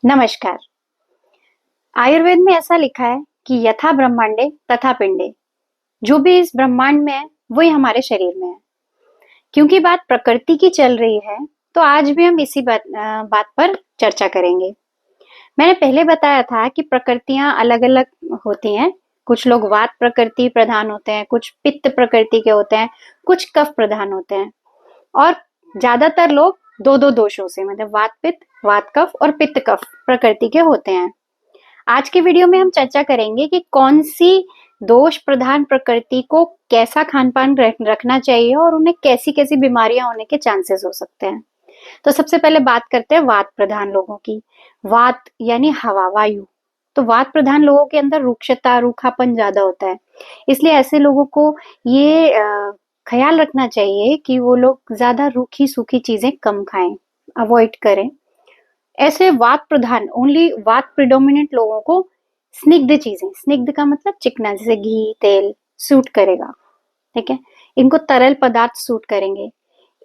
नमस्कार। आयुर्वेद में ऐसा लिखा है कि यथा ब्रह्मांडे तथा पिंडे। जो भी इस ब्रह्मांड में है वही हमारे शरीर में है। क्योंकि बात प्रकृति की चल रही है तो आज भी हम इसी बात पर चर्चा करेंगे। मैंने पहले बताया था कि प्रकृतियां अलग अलग होती हैं। कुछ लोग वात प्रकृति प्रधान होते हैं, कुछ पित्त प्रकृति के होते हैं, कुछ कफ प्रधान होते हैं और ज्यादातर लोग दो दो दोषों से मतलब वात पित्त, वात कफ और पित्त कफ प्रकृति के होते हैं। आज के वीडियो में हम चर्चा करेंगे कि कौन सी दोष प्रधान प्रकृति को कैसा खान पान रखना चाहिए और उन्हें कैसी कैसी बीमारियां होने के चांसेस हो सकते हैं। तो सबसे पहले बात करते हैं वात प्रधान लोगों की। वात यानी हवा, वायु। तो वात प्रधान लोगों के अंदर रुक्षता, रूखापन ज्यादा होता है। इसलिए ऐसे लोगों को ये ख्याल रखना चाहिए कि वो लोग ज्यादा रूखी सूखी चीजें कम खाएं, अवॉइड करें। ऐसे वात प्रधान, ओनली वात प्रिडोमिनेंट लोगों को स्निग्ध चीजें, स्निग्ध का मतलब चिकना, जैसे घी, तेल सूट करेगा। ठीक है, इनको तरल पदार्थ सूट करेंगे।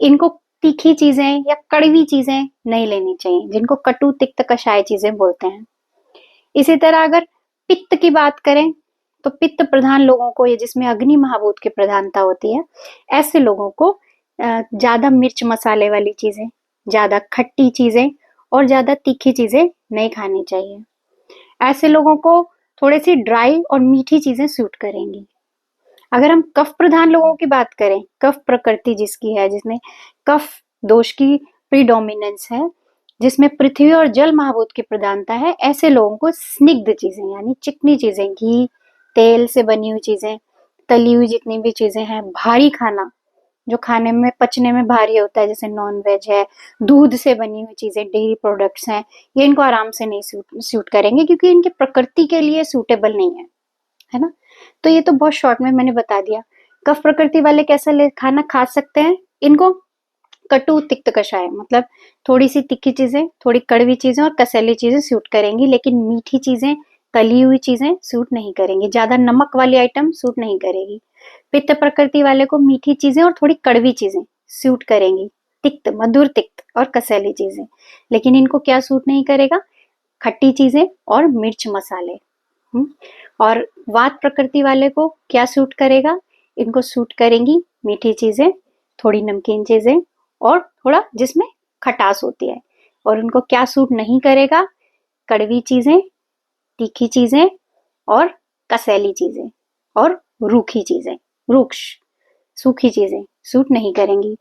इनको तीखी चीजें या कड़वी चीजें नहीं लेनी चाहिए, जिनको कटु तिक्त कषाय चीजें बोलते हैं। इसी तरह अगर पित्त की बात करें तो पित्त प्रधान लोगों को, ये जिसमें अग्नि महाभूत की प्रधानता होती है, ऐसे लोगों को ज्यादा मिर्च मसाले वाली चीजें, ज्यादा खट्टी चीजें और ज्यादा तीखी चीजें नहीं खानी चाहिए। ऐसे लोगों को थोड़ी सी ड्राई और मीठी चीजें सूट करेंगी। अगर हम कफ प्रधान लोगों की बात करें, कफ प्रकृति जिसकी है, जिसमें कफ दोष की प्रीडोमिनेंस है, जिसमें पृथ्वी और जल महाभूत की प्रधानता है, ऐसे लोगों को स्निग्ध चीजें यानी चिकनी चीजें, घी तेल से बनी हुई चीजें, तली हुई जितनी भी चीजें हैं, भारी खाना जो खाने में पचने में भारी होता है, जैसे नॉन वेज है, दूध से बनी हुई चीजें, डेयरी प्रोडक्ट्स हैं, ये इनको आराम से नहीं सूट करेंगे क्योंकि इनके प्रकृति के लिए सूटेबल नहीं है ना। तो ये तो बहुत शॉर्ट में मैंने बता दिया। कफ प्रकृति वाले कैसा खाना खा सकते हैं? इनको कटु तिक्त कषाय मतलब थोड़ी सी तीखी चीजें, थोड़ी कड़वी चीजें और कसैली चीजें सूट करेंगी, लेकिन मीठी चीजें, तली हुई चीजें सूट नहीं करेंगी। ज्यादा नमक वाली आइटम सूट नहीं करेगी। पित्त प्रकृति वाले को मीठी चीजें और थोड़ी कड़वी चीजें सूट करेंगी, तिक्त, मधुर तिक्त और कसैली चीजें। लेकिन इनको क्या सूट नहीं करेगा? खट्टी चीजें और मिर्च मसाले। और वात प्रकृति वाले को क्या सूट करेगा? इनको सूट करेंगी मीठी चीजें, थोड़ी नमकीन चीजें और थोड़ा जिसमें खटास होती है। और उनको क्या सूट नहीं करेगा? कड़वी चीजें, तीखी चीजें और कसैली चीजें और रूखी चीजें, रुक्ष सूखी चीजें सूट नहीं करेंगी।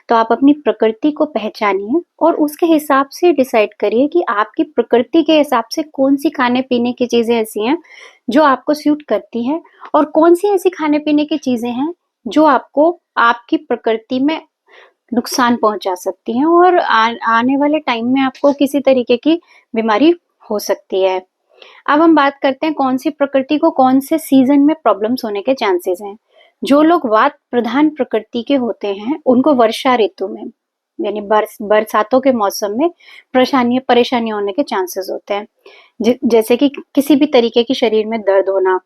तो आप अपनी प्रकृति को पहचानिए और उसके हिसाब से डिसाइड करिए कि आपकी प्रकृति के हिसाब से कौन सी खाने पीने की चीजें ऐसी हैं जो आपको सूट करती हैं और कौन सी ऐसी खाने पीने की चीजें हैं जो आपको आपकी प्रकृति में नुकसान पहुंचा सकती हैं और आने वाले टाइम में आपको किसी तरीके की बीमारी हो सकती है। अब हम बात करते हैं कौन सी प्रकृति को कौन से सीजन में प्रॉब्लम्स होने के चांसेस हैं। जो लोग वात प्रधान प्रकृति के होते हैं उनको वर्षा ऋतु में यानी बरसातों के मौसम में परेशानी होने के चांसेस होते हैं। जैसे कि किसी भी तरीके की शरीर में दर्द होना,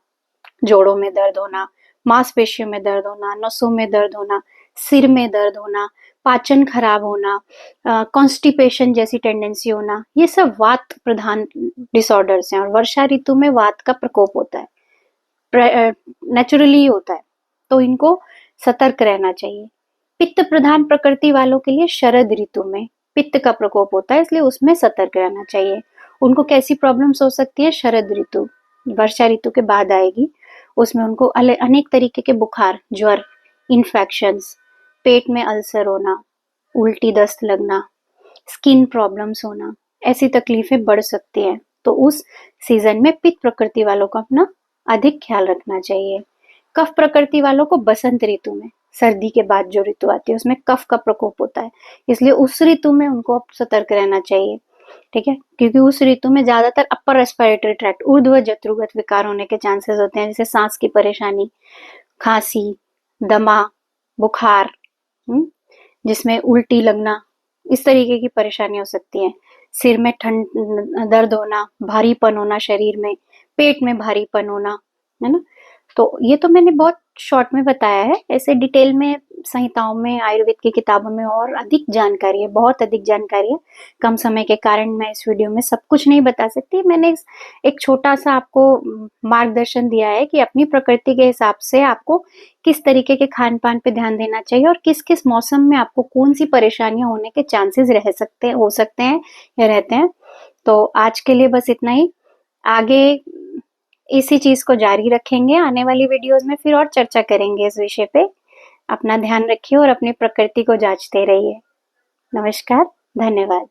जोड़ों में दर्द होना, मांसपेशियों में दर्द होना, नसों में दर्द होना, सिर में दर्द होना, पाचन खराब होना, कॉन्स्टिपेशन जैसी टेंडेंसी होना, ये सब वात प्रधान डिसऑर्डर्स हैं। और वर्षा ऋतु में वात का प्रकोप होता है, नेचुरली होता है, तो इनको सतर्क रहना चाहिए। पित्त प्रधान प्रकृति वालों के लिए शरद ऋतु में पित्त का प्रकोप होता है, इसलिए उसमें सतर्क रहना चाहिए। उनको कैसी प्रॉब्लम्स हो सकती है? शरद ऋतु वर्षा ऋतु के बाद आएगी, उसमें उनको अनेक तरीके के बुखार, ज्वर, इन्फेक्शंस, पेट में अल्सर होना, उल्टी दस्त लगना, स्किन प्रॉब्लम्स होना, ऐसी तकलीफें बढ़ सकती हैं। तो उस सीजन में पित्त प्रकृति वालों को अपना अधिक ख्याल रखना चाहिए। कफ प्रकृति वालों को बसंत ऋतु में, सर्दी के बाद जो ऋतु आती है उसमें कफ का प्रकोप होता है, इसलिए उस ऋतु में उनको सतर्क रहना चाहिए। ठीक है, क्योंकि उस ऋतु में ज्यादातर अपर रेस्पिरेटरी ट्रैक्ट, ऊर्ध्व जत्रुगत विकार होने के चांसेस होते हैं, जैसे सांस की परेशानी, खांसी, दमा, बुखार, जिसमें उल्टी लगना, इस तरीके की परेशानी हो सकती है। सिर में दर्द होना, भारीपन होना शरीर में, पेट में भारीपन होना, है ना। तो ये तो मैंने बहुत शॉर्ट में बताया है। ऐसे डिटेल में संहिताओं में, आयुर्वेद की किताबों में और अधिक जानकारी है, बहुत अधिक जानकारी है। कम समय के कारण मैं इस वीडियो में सब कुछ नहीं बता सकती। मैंने एक छोटा सा आपको मार्गदर्शन दिया है कि अपनी प्रकृति के हिसाब से आपको किस तरीके के खान पान पे ध्यान देना चाहिए और किस किस मौसम में आपको कौन सी परेशानियां होने के चांसेस हो सकते हैं या रहते हैं। तो आज के लिए बस इतना ही। आगे इसी चीज को जारी रखेंगे, आने वाली वीडियोस में फिर और चर्चा करेंगे इस विषय पे। अपना ध्यान रखिए और अपनी प्रकृति को जांचते रहिए। नमस्कार, धन्यवाद।